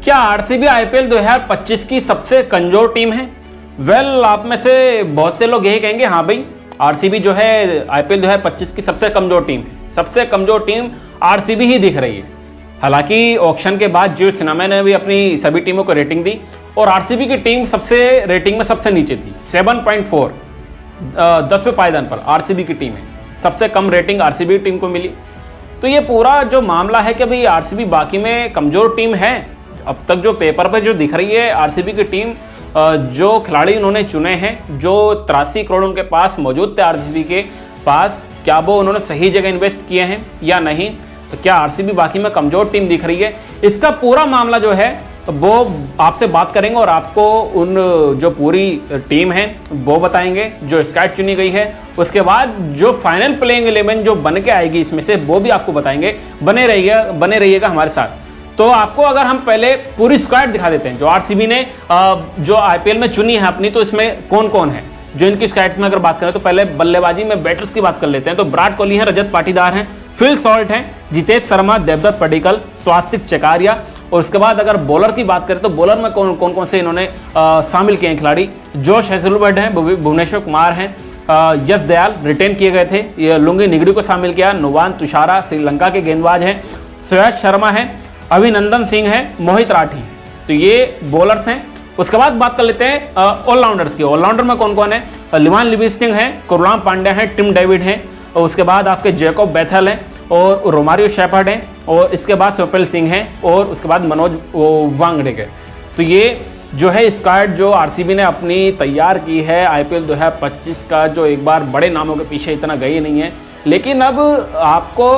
क्या RCB IPL 2025 की सबसे कमजोर टीम है? आप में से बहुत से लोग यही कहेंगे हाँ भाई, आरसीबी जो है आईपीएल 2025 की सबसे कमजोर टीम है। सबसे कमजोर टीम आरसीबी ही दिख रही है। हालांकि ऑक्शन के बाद जो सिन्हा ने भी अपनी सभी टीमों को रेटिंग दी और आरसीबी की टीम सबसे रेटिंग में सबसे नीचे थी, 7.4 10वें पायदान पर आरसीबी की टीम है। सबसे कम रेटिंग आरसीबी टीम को मिली। तो ये पूरा जो मामला है कि भाई आरसीबी बाकी में कमजोर टीम है, अब तक जो पेपर पे जो दिख रही है आरसीबी की टीम, जो खिलाड़ी उन्होंने चुने हैं, जो 83 करोड़ उनके पास मौजूद थे आरसीबी के पास, क्या वो उन्होंने सही जगह इन्वेस्ट किए हैं या नहीं? तो क्या आरसीबी बाकी में कमजोर टीम दिख रही है? इसका पूरा मामला जो है वो आपसे बात करेंगे और आपको उन जो पूरी टीम है वो बताएंगे, जो स्क्वाड चुनी गई है, उसके बाद जो फाइनल प्लेइंग 11 जो बन के आएगी इसमें से वो भी आपको बताएंगे। बने रहिएगा हमारे साथ। तो आपको अगर हम पहले पूरी स्क्वाड दिखा देते हैं जो आरसीबी ने जो आईपीएल में चुनी है अपनी, तो इसमें कौन कौन है जो इनकी स्क्वाड में अगर बात करें तो पहले बल्लेबाजी में बैटर्स की बात कर लेते हैं। तो विराट कोहली हैं, रजत पाटीदार हैं, फिल सॉल्ट हैं, जितेश शर्मा, देवदत्त पडिक्कल, स्वास्तिक चकारिया। और उसके बाद अगर बॉलर की बात करें तो बॉलर में कौन कौन से इन्होंने शामिल किए हैं खिलाड़ी? जोश हेजलवुड हैं, भुवनेश्वर कुमार हैं, यश दयाल रिटेन किए गए थे, ये लुंगी निगड़ी को शामिल किया, नुवान तुषारा श्रीलंका के गेंदबाज हैं, सुयश शर्मा हैं, अभिनंदन सिंह है, मोहित राठी है। तो ये बॉलर्स हैं। उसके बाद बात कर लेते हैं ऑलराउंडर्स की। ऑलराउंडर में कौन कौन है? लिवान लिविंगस्टन है, कुरनाम पांड्या है, टिम डेविड हैं, और उसके बाद आपके जैकब बेथल हैं और रोमारियो शेफर्ड हैं, और इसके बाद स्वप्निल सिंह हैं, और उसके बाद मनोज वांगड़े के। तो ये जो है स्क्वाड जो आरसीबी ने अपनी तैयार की है आईपीएल 2025 का, जो एक बार बड़े नामों के पीछे इतना गई नहीं है। लेकिन अब आपको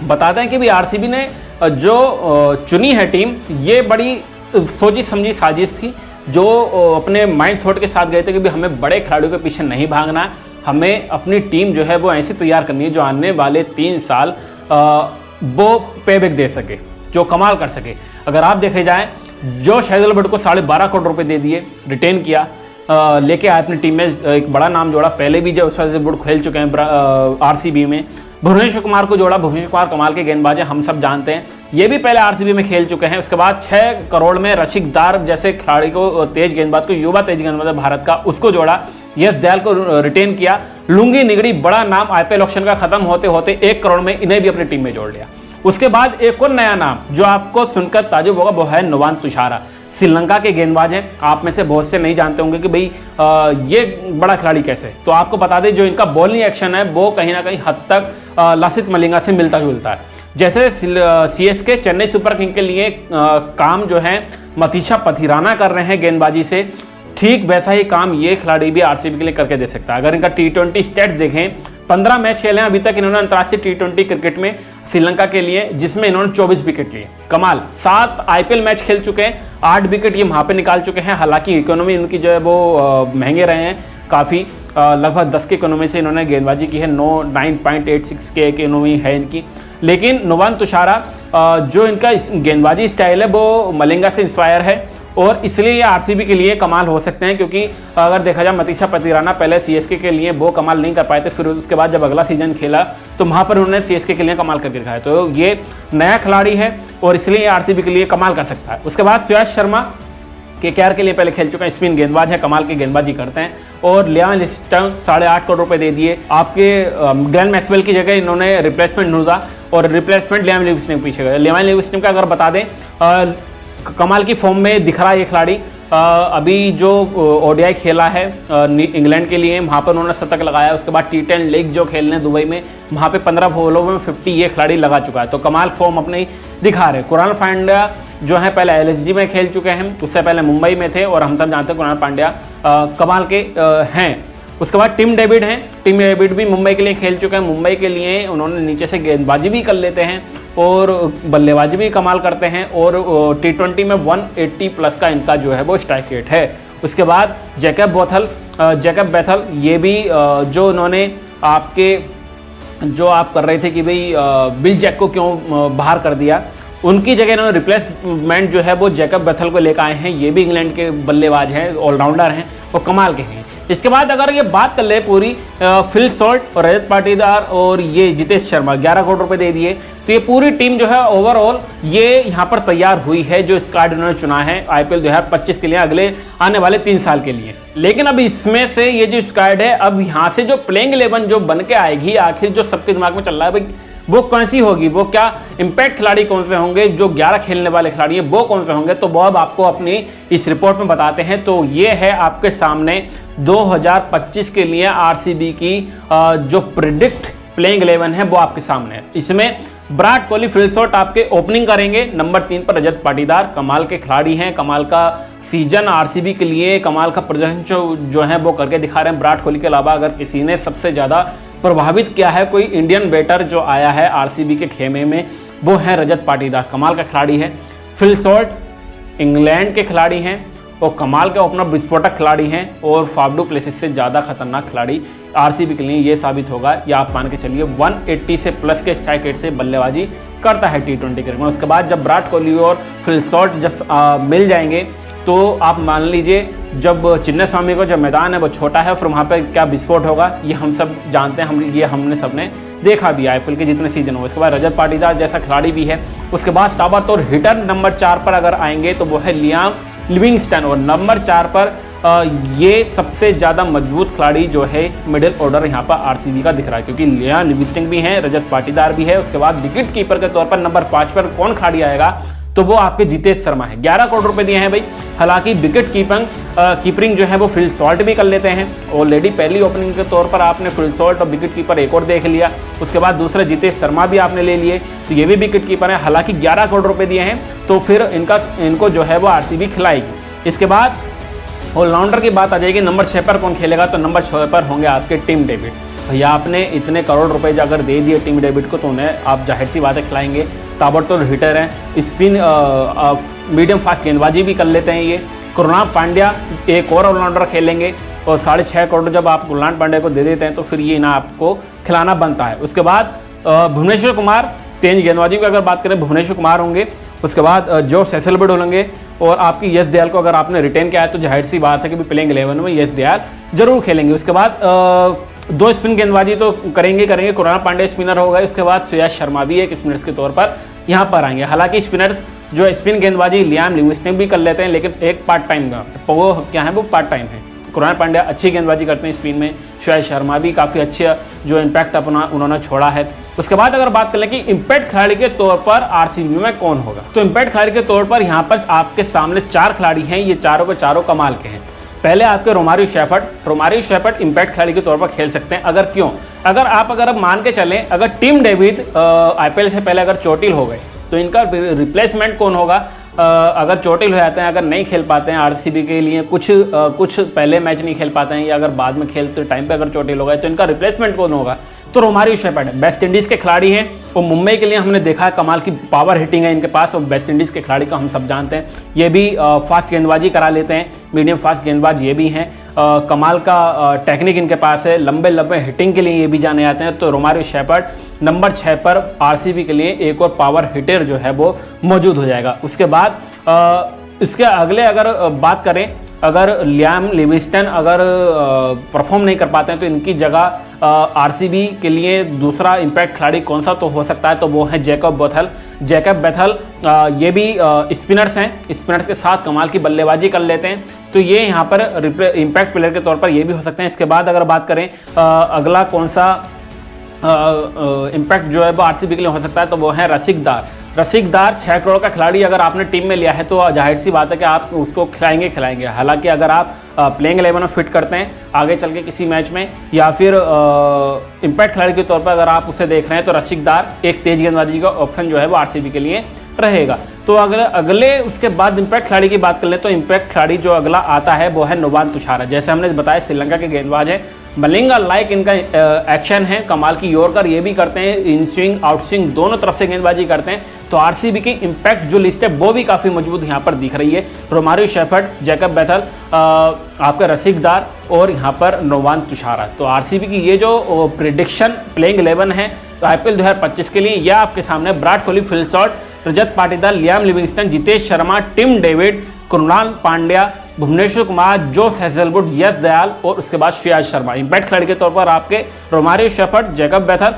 बताते हैं कि भी आरसीबी ने जो चुनी है टीम, ये बड़ी सोची समझी साजिश थी, जो अपने माइंड थॉट के साथ गए थे कि भी हमें बड़े खिलाड़ियों के पीछे नहीं भागना, हमें अपनी टीम जो है वो ऐसी तैयार करनी है जो आने वाले 3 साल वो पेबैक दे सके, जो कमाल कर सके। अगर आप देखे जाए, जोश हेजलवुड को 12.5 करोड़ रुपए दे दिए, रिटेन किया, लेके आए अपनी टीम में, एक बड़ा नाम जोड़ा। पहले भी जोश हेजलवुड खेल चुके हैं आरसीबी में। भुवनेश्वर कुमार को जोड़ा, भुवनेश्वर कुमार कमाल के गेंदबाज है, हम सब जानते हैं, ये भी पहले आरसीबी में खेल चुके हैं। उसके बाद 6 करोड़ में रशिक दार जैसे खिलाड़ी को, तेज गेंदबाज को, युवा तेज गेंदबाज भारत का, उसको जोड़ा। यश दयाल को रिटेन किया। लुंगी निगड़ी बड़ा नाम, आईपीएल ऑक्शन का खत्म होते होते 1 करोड़ में इन्हें भी अपनी टीम में जोड़ लिया। उसके बाद एक और नया नाम जो आपको सुनकर ताजुब होगा वो है नुवान तुषारा, श्रीलंका के गेंदबाज हैं। आप में से बहुत से नहीं जानते होंगे कि भाई ये बड़ा खिलाड़ी कैसे। तो आपको बता दें, जो इनका बॉलिंग एक्शन है वो कहीं ना कहीं हद तक लसित मलिंगा से मिलता जुलता है। जैसे सीएसके चेन्नई सुपर किंग के लिए काम जो है मतीशा पथिराना कर रहे हैं गेंदबाजी से, ठीक वैसा ही काम ये खिलाड़ी भी आरसीबी के लिए करके दे सकता है। अगर इनका T20 स्टेट्स देखें, 15 मैच खेले हैं अभी तक इन्होंने अंतर्राष्ट्रीय T20 क्रिकेट में श्रीलंका के लिए, जिसमें इन्होंने 24 विकेट लिए। कमाल। 7 आईपीएल मैच खेल चुके हैं, 8 विकेट ये वहाँ पे निकाल चुके हैं। हालांकि इकोनॉमी इनकी जो है वो महंगे रहे हैं काफ़ी, लगभग 10 की इकोनॉमी से इन्होंने गेंदबाजी की है, 9.86 के इकोनॉमी है इनकी। लेकिन नुवान तुषारा जो इनका गेंदबाजी स्टाइल है वो मलिंगा से इंस्पायर है, और इसलिए ये आरसीबी के लिए कमाल हो सकते हैं। क्योंकि अगर देखा जाए, मतीशा पथिराना पहले सीएसके के लिए वो कमाल नहीं कर पाए थे, फिर उसके बाद जब अगला सीजन खेला तो वहाँ पर उन्होंने सीएसके के लिए कमाल करके दिखाया। तो ये नया खिलाड़ी है और इसलिए ये आरसीबी के लिए कमाल कर सकता है। उसके बाद सुयश शर्मा केकेआर के लिए पहले खेल चुका है, स्पिन गेंदबाज है, कमाल की गेंदबाजी करते हैं। और लियान लिविंगस्टन 8.5 करोड़ रुपए दे दिए। आपके ग्लेन मैक्सवेल की जगह इन्होंने रिप्लेसमेंट ढूंढा और रिप्लेसमेंट लियान लिविंगस्टन के पीछे गए। लियान लिविंगस्टन का अगर बता दें, कमाल की फॉर्म में दिख रहा है ये खिलाड़ी। अभी जो ओडीआई खेला है इंग्लैंड के लिए, वहाँ पर उन्होंने शतक लगाया। उसके बाद T10 लीग जो खेलने दुबई में, वहाँ पे 15 बॉलों में 50 ये खिलाड़ी लगा चुका है। तो कमाल फॉर्म अपने दिखा रहे। कुणाल पांड्या जो है पहले LSG में खेल चुके हैं, उससे पहले मुंबई में थे, और हम सब जानते हैं कुणाल पांड्या कमाल के हैं। उसके बाद टिम डेविड हैं, टिम डेविड भी मुंबई के लिए खेल चुके हैं। मुंबई के लिए उन्होंने नीचे से गेंदबाजी भी कर लेते हैं और बल्लेबाजी भी कमाल करते हैं, और T20 में 180 प्लस का इनका जो है वो स्ट्राइक रेट है। उसके बाद जैकब बेथल, ये भी जो उन्होंने आपके जो आप कर रहे थे कि भाई बिल जैक को क्यों बाहर कर दिया, उनकी जगह इन्होंने रिप्लेसमेंट जो है वो जैकब बेथल को लेकर आए हैं। ये भी इंग्लैंड के बल्लेबाज हैं, ऑलराउंडर हैं और कमाल के हैं। इसके बाद अगर ये बात कर ले पूरी फिल सॉल्ट और रजत पाटीदार और ये जितेश शर्मा 11 करोड़ रुपए दे दिए, तो ये पूरी टीम जो है ओवरऑल ये यहाँ पर तैयार हुई है, जो स्क्वाड उन्होंने चुना है आईपीएल 2025 के लिए, अगले आने वाले 3 साल के लिए। लेकिन अब इसमें से ये जो स्क्वाड है, अब यहाँ से जो प्लेइंग 11 जो बन के आएगी, आखिर जो सबके दिमाग में चल रहा है भाई वो कौन सी होगी, वो क्या इंपैक्ट खिलाड़ी कौन से होंगे, जो 11 खेलने वाले खिलाड़ी हैं वो कौन से होंगे, तो वो अब आपको अपनी इस रिपोर्ट में बताते हैं। तो ये है आपके सामने 2025 के लिए आरसीबी की जो प्रिडिक्ट प्लेइंग 11 है वो आपके सामने है। इसमें विराट कोहली फिल शॉट आपके ओपनिंग करेंगे, नंबर 3 पर रजत पाटीदार, कमाल के खिलाड़ी हैं, कमाल का सीजन आरसीबी के लिए, कमाल का प्रदर्शन जो है वो करके दिखा रहे हैं। विराट कोहली के अलावा अगर किसी ने सबसे ज़्यादा प्रभावित किया है कोई इंडियन बैटर जो आया है आरसीबी के खेमे में, वो है रजत पाटीदार, कमाल का खिलाड़ी है। फिल शॉट इंग्लैंड के खिलाड़ी हैं और कमाल के ओपनर विस्फोटक खिलाड़ी हैं, और फाफ डू प्लेसिस से ज़्यादा खतरनाक खिलाड़ी आरसीबी के लिए ये साबित होगा, या आप मान के चलिए 180 से प्लस के स्ट्राइक रेट से बल्लेबाजी करता है T20 क्रिकेट में। उसके बाद जब विराट कोहली और फिल शॉट जब मिल जाएंगे तो आप मान लीजिए जब चिन्नास्वामी का जो मैदान है वो छोटा है, फिर वहाँ पे क्या विस्फोट होगा ये हम सब जानते हैं, हमने सबने देखा भी आईपीएल के जितने सीजन हो। उसके बाद रजत पाटीदार जैसा खिलाड़ी भी है। उसके बाद ताबड़तोड़ हिटर नंबर 4 पर अगर आएंगे तो वो है लियाम लिविंगस्टन, और नंबर 4 पर ये सबसे ज़्यादा मजबूत खिलाड़ी जो है मिडिल ऑर्डर यहाँ पर आरसीबी का दिख रहा है, क्योंकि लियाम लिविंगस्टन भी है, रजत पाटीदार भी है। उसके बाद विकेट कीपर के तौर पर नंबर 5 पर कौन खिलाड़ी आएगा, तो वो आपके जितेश शर्मा है। 11 करोड़ रुपए दिए हैं भाई। हालांकि विकेट कीपिंग जो है वो फिल शॉट भी कर लेते हैं, ऑलरेडी पहली ओपनिंग के तौर पर आपने फिल शॉट और विकेट कीपर एक और देख लिया। उसके बाद दूसरे जितेश शर्मा भी आपने ले लिए, तो ये भी विकेट कीपर है। हालांकि 11 करोड़ रुपए दिए हैं, तो फिर इनको जो है वो आरसीबी खिलाएगी। इसके बाद ऑलराउंडर की बात आ जाएगी, नंबर 6 पर कौन खेलेगा, तो नंबर 6 पर होंगे आपके टिम डेविड। भैया आपने इतने करोड़ रुपए अगर दे दिए टिम डेविड को, तो उन्हें आप जाहिर सी बात है खिलाएंगे। ताबड़तोड़ हिटर हैं, स्पिन मीडियम फास्ट गेंदबाजी भी कर लेते हैं ये। कृणाल पांड्या एक और ऑलराउंडर खेलेंगे, और 6.5 करोड़ जब आप कृणाल पांड्या को दे देते हैं तो फिर ये ना आपको खिलाना बनता है। उसके बाद भुवनेश्वर कुमार, तेज गेंदबाजी की अगर बात करें भुवनेश्वर कुमार होंगे। उसके बाद जोश हेजलवुड होंगे, और आपकी यश दयाल को अगर आपने रिटेन किया है तो जाहिर सी बात है कि प्लेइंग 11 में यश दयाल जरूर खेलेंगे। उसके बाद 2 स्पिन गेंदबाजी तो करेंगे। कृणाल पांड्या स्पिनर होगा। उसके बाद सुयश शर्मा भी एक स्पिनर्स के तौर पर यहाँ पर आएंगे। हालांकि स्पिनर्स जो स्पिन गेंदबाजी लियाम लिविंगस्टन भी कर लेते हैं, लेकिन एक पार्ट टाइम का वो क्या है, वो पार्ट टाइम है। कृणाल पांड्या अच्छी गेंदबाजी करते हैं स्पिन में, सुयश शर्मा भी काफ़ी अच्छे जो इम्पैक्ट अपना उन्होंने छोड़ा है। उसके बाद अगर बात करें कि इम्पैक्ट खिलाड़ी के तौर पर आरसीबी में कौन होगा, तो इम्पैक्ट खिलाड़ी के तौर पर यहाँ पर आपके सामने 4 खिलाड़ी हैं। ये चारों के चारों कमाल के हैं। पहले आपके रोमारियो शेफर्ड इम्पैक्ट खिलाड़ी के तौर पर खेल सकते हैं। अगर क्यों, अगर मान के चलें, अगर टिम डेविड आईपीएल से पहले अगर चोटिल हो गए तो इनका रिप्लेसमेंट कौन होगा। अगर चोटिल हो जाते हैं, अगर नहीं खेल पाते हैं आरसीबी के लिए, कुछ पहले मैच नहीं खेल पाते हैं, या अगर बाद में खेलते टाइम पे अगर चोटिल हो गए तो इनका रिप्लेसमेंट कौन होगा, तो रोमारियो शेफर्ड वेस्ट इंडीज़ के खिलाड़ी हैं। और मुंबई के लिए हमने देखा है कमाल की पावर हिटिंग है इनके पास, और वेस्ट इंडीज़ के खिलाड़ी का हम सब जानते हैं। ये भी फास्ट गेंदबाजी करा लेते हैं, मीडियम फास्ट गेंदबाज ये भी हैं। कमाल का टेक्निक इनके पास है, लंबे हिटिंग के लिए ये भी जाने जाते हैं। तो रोमारियो शेफर्ड नंबर 6 पर आरसीबी के लिए एक और पावर हिटर जो है वो मौजूद हो जाएगा। उसके बाद इसके अगले अगर बात करें, अगर लियाम लिविंगस्टन अगर परफॉर्म नहीं कर पाते हैं तो इनकी जगह आरसीबी के लिए दूसरा इम्पैक्ट खिलाड़ी कौन सा तो हो सकता है, तो वो है जैकब बेथल। ये भी स्पिनर्स हैं, स्पिनर्स के साथ कमाल की बल्लेबाजी कर लेते हैं, तो ये यहाँ पर इम्पैक्ट प्लेयर के तौर पर ये भी हो सकते हैं। इसके बाद अगर बात करें अगला कौन सा इम्पैक्ट जो है वो आरसीबी के लिए हो सकता है, तो वो है रसिक दार 6 करोड़ का खिलाड़ी अगर आपने टीम में लिया है तो जाहिर सी बात है कि आप उसको खिलाएंगे। हालांकि अगर आप प्लेइंग 11 में फिट करते हैं आगे चल के किसी मैच में, या फिर इम्पैक्ट खिलाड़ी के तौर पर अगर आप उसे देख रहे हैं, तो रसिक दार एक तेज गेंदबाजी का ऑप्शन जो है वो आरसीबी के लिए रहेगा। तो अगर अगले उसके बाद इम्पैक्ट खिलाड़ी की बात कर लें, तो इम्पैक्ट खिलाड़ी जो अगला आता है वो है नुवान तुषारा। जैसे हमने बताया श्रीलंका के गेंदबाज है, मलिंगा लाइक इनका एक्शन है, कमाल की यॉर्कर ये भी करते हैं, इन स्विंग आउट स्विंग दोनों तरफ से गेंदबाजी करते हैं। तो आरसीबी की इम्पैक्ट जो लिस्ट है वो भी काफ़ी मजबूत यहाँ पर दिख रही है। रोमारियो शेफर्ड, जैकब बेथल, आपका रसिक दार और यहाँ पर नुवान तुषारा। तो आरसीबी की ये जो प्रेडिक्शन प्लेइंग 11 है तो आईपीएल 2025 के लिए, यह आपके सामने Virat Kohli, Phil Salt, Rajat Patidar, Liam Livingstone, Jitesh Sharma, Tim David, Krunal Pandya, Bhuvneshwar Kumar, Josh Hazlewood, Yash Dayal और उसके बाद श्रेयस शर्मा। इम्पैक्ट खिलाड़ी के तौर पर आपके Romario shepherd, Jacob Bethar,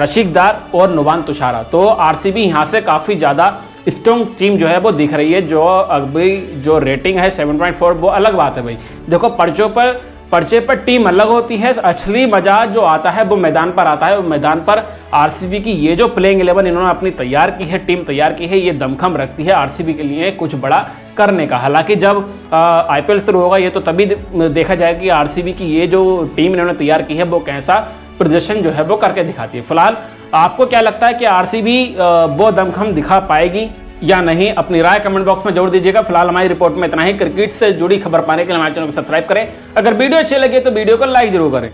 Rashid दार और नुवान तुषारा। तो आरसीबी यहाँ से काफ़ी ज़्यादा स्ट्रॉन्ग टीम जो है वो दिख रही है। जो अभी जो रेटिंग है 7.4 वो अलग बात है भाई। देखो पर्चे पर टीम अलग होती है, असली मजा जो आता है वो मैदान पर आता है। और मैदान पर आरसीबी की ये जो प्लेइंग 11 इन्होंने अपनी तैयार की है, टीम तैयार की है, ये दमखम रखती है आरसीबी के लिए कुछ बड़ा करने का। हालांकि जब आईपीएल शुरू होगा ये तो तभी देखा जाएगा कि आरसीबी की ये जो टीम इन्होंने तैयार की है वो कैसा प्रदर्शन जो है वो करके दिखाती है। फिलहाल आपको क्या लगता है कि आरसीबी वो दमखम दिखा पाएगी या नहीं? अपनी राय कमेंट बॉक्स में जोड़ दीजिएगा। फिलहाल हमारी रिपोर्ट में इतना ही। क्रिकेट से जुड़ी खबर पाने के लिए हमारे चैनल को सब्सक्राइब करें। अगर वीडियो अच्छी लगे तो वीडियो को लाइक जरूर करें।